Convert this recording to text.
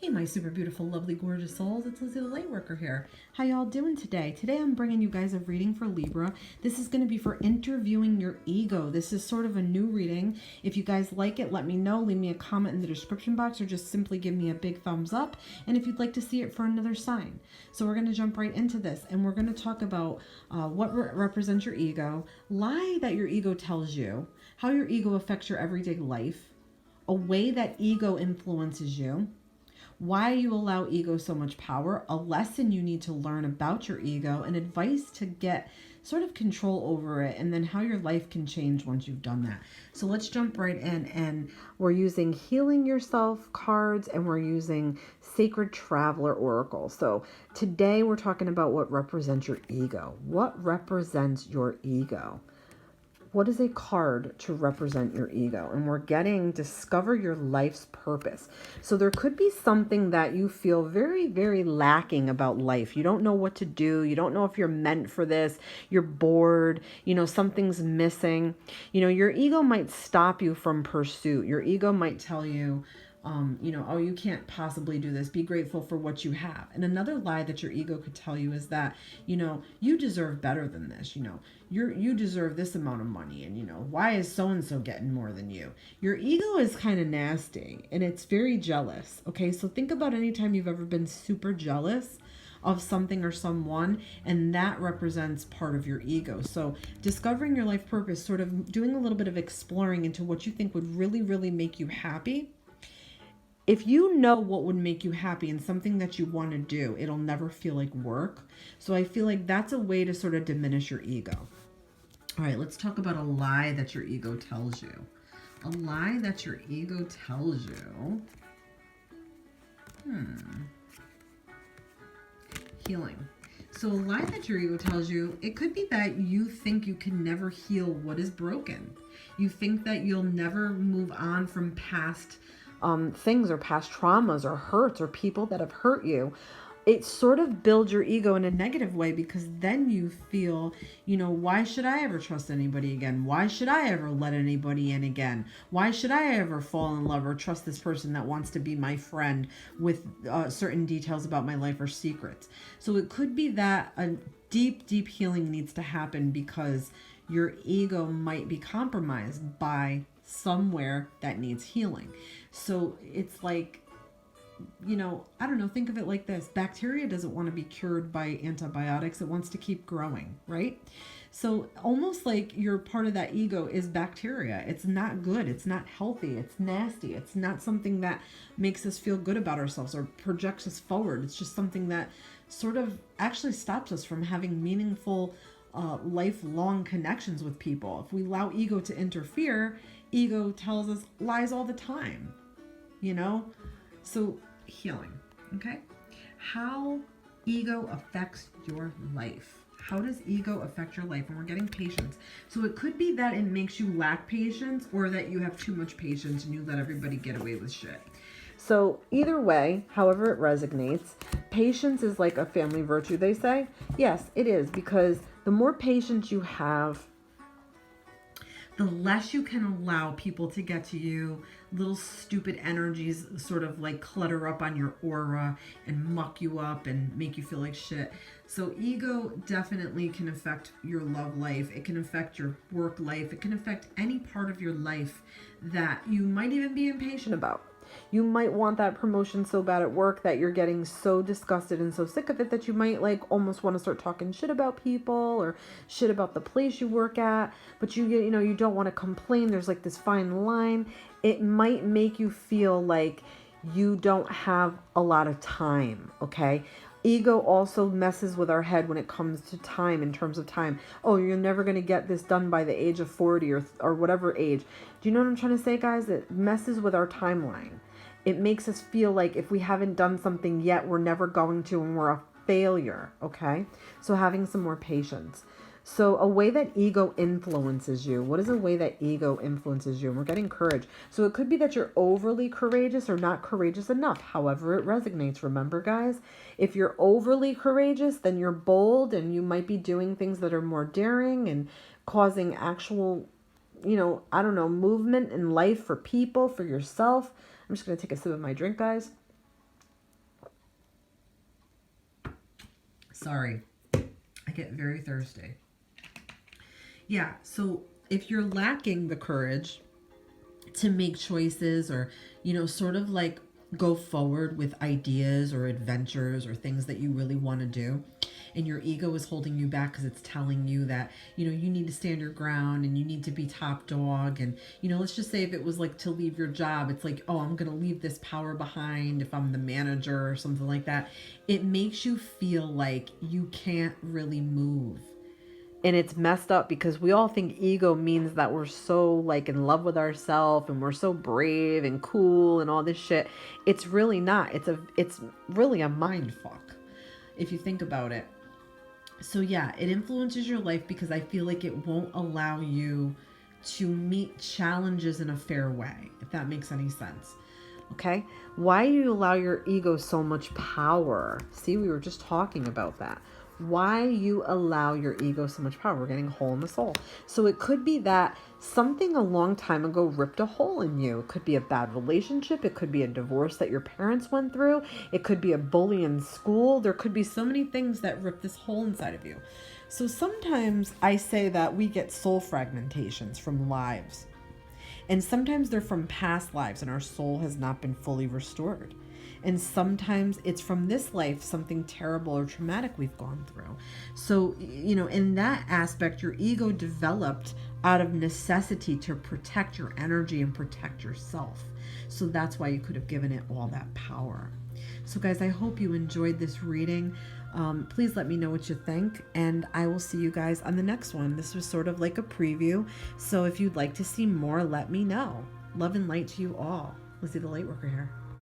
Hey, my super beautiful, lovely, gorgeous souls. It's Lizzie the Lightworker here. How y'all doing today? Today I'm bringing you guys a reading for Libra. This is going to be for interviewing your ego. This is sort of a new reading. If you guys like it, let me know. Leave me a comment in the description box or just simply give me a big thumbs up. And if you'd like to see it for another sign. So we're going to jump right into this. And we're going to talk about what represents your ego, lie that your ego tells you, how your ego affects your everyday life, a way that ego influences you, why you allow ego so much power, a lesson you need to learn about your ego, and advice to get sort of control over it, and then how your life can change once you've done that. So let's jump right in, and we're using Healing Yourself cards, and we're using Sacred Traveler Oracle. So today we're talking about what represents your ego. What represents your ego? What is a card to represent your ego? And we're getting discover your life's purpose. So there could be something that you feel very, very lacking about life. You don't know what to do. You don't know if you're meant for this. You're bored. Something's missing. Your ego might stop you from pursuit. Your ego might tell you, oh, you can't possibly do this. Be grateful for what you have. And another lie that your ego could tell you is that, you deserve better than this. You deserve this amount of money. And, why is so-and-so getting more than you? Your ego is kind of nasty and it's very jealous. Okay. So think about any time you've ever been super jealous of something or someone, and that represents part of your ego. So discovering your life purpose, sort of doing a little bit of exploring into what you think would really, really make you happy. If you know what would make you happy and something that you want to do, it'll never feel like work. So I feel like that's a way to sort of diminish your ego. All right, let's talk about a lie that your ego tells you. A lie that your ego tells you. Healing. So a lie that your ego tells you, it could be that you think you can never heal what is broken. You think that you'll never move on from past things or past traumas or hurts or people that have hurt you. It sort of builds your ego in a negative way, because then you feel, why should I ever trust anybody again? Why should I ever let anybody in again? Why should I ever fall in love or trust this person that wants to be my friend with certain details about my life or secrets? So it could be that a deep, deep healing needs to happen because your ego might be compromised by somewhere that needs healing. So it's like, I don't know, think of it like this. Bacteria doesn't want to be cured by antibiotics. It wants to keep growing, right? So almost like you're part of that ego is bacteria. It's not good. It's not healthy. It's nasty. It's not something that makes us feel good about ourselves or projects us forward. It's just something that sort of actually stops us from having meaningful lifelong connections with people. If we allow ego to interfere, ego tells us lies all the time, So healing, okay? How ego affects your life. How does ego affect your life? And we're getting patience. So it could be that it makes you lack patience, or that you have too much patience and you let everybody get away with shit. So either way, however it resonates, patience is like a family virtue, they say. Yes, it is, because the more patience you have, the less you can allow people to get to you. Little stupid energies sort of like clutter up on your aura and muck you up and make you feel like shit. So ego definitely can affect your love life. It can affect your work life. It can affect any part of your life that you might even be impatient about. You might want that promotion so bad at work that you're getting so disgusted and so sick of it that you might like almost want to start talking shit about people or shit about the place you work at. But you don't want to complain. There's like this fine line. It might make you feel like you don't have a lot of time, okay? Ego also messes with our head when it comes to time, in terms of time. Oh, you're never going to get this done by the age of 40 or whatever age. Do you know what I'm trying to say, guys? It messes with our timeline. It makes us feel like if we haven't done something yet, we're never going to, and we're a failure, okay? So having some more patience. So a way that ego influences you. What is a way that ego influences you? And we're getting courage. So it could be that you're overly courageous or not courageous enough. However it resonates. Remember, guys, if you're overly courageous, then you're bold and you might be doing things that are more daring and causing actual, movement in life for people, for yourself. I'm just going to take a sip of my drink, guys. Sorry. I get very thirsty. Yeah, so if you're lacking the courage to make choices or, sort of like go forward with ideas or adventures or things that you really want to do, and your ego is holding you back because it's telling you that, you need to stand your ground and you need to be top dog. And, let's just say if it was like to leave your job, it's like, oh, I'm going to leave this power behind if I'm the manager or something like that. It makes you feel like you can't really move. And it's messed up because we all think ego means that we're so like in love with ourselves and we're so brave and cool and all this shit. It's really not. It's really a mind fuck if you think about it. So yeah, it influences your life because I feel like it won't allow you to meet challenges in a fair way, if that makes any sense. Okay? Why do you allow your ego so much power? See, we were just talking about that. Why you allow your ego so much power. We're getting a hole in the soul. So it could be that something a long time ago ripped a hole in you. It could be a bad relationship. It could be a divorce that your parents went through. It could be a bully in school. There could be so many things that rip this hole inside of you. So sometimes I say that we get soul fragmentations from lives. And sometimes they're from past lives and our soul has not been fully restored. And sometimes it's from this life, something terrible or traumatic we've gone through. So, in that aspect, your ego developed out of necessity to protect your energy and protect yourself. So that's why you could have given it all that power. So guys, I hope you enjoyed this reading. Please let me know what you think, and I will see you guys on the next one. This was sort of like a preview. So if you'd like to see more, let me know. Love and light to you all. Lizzie the Lightworker here.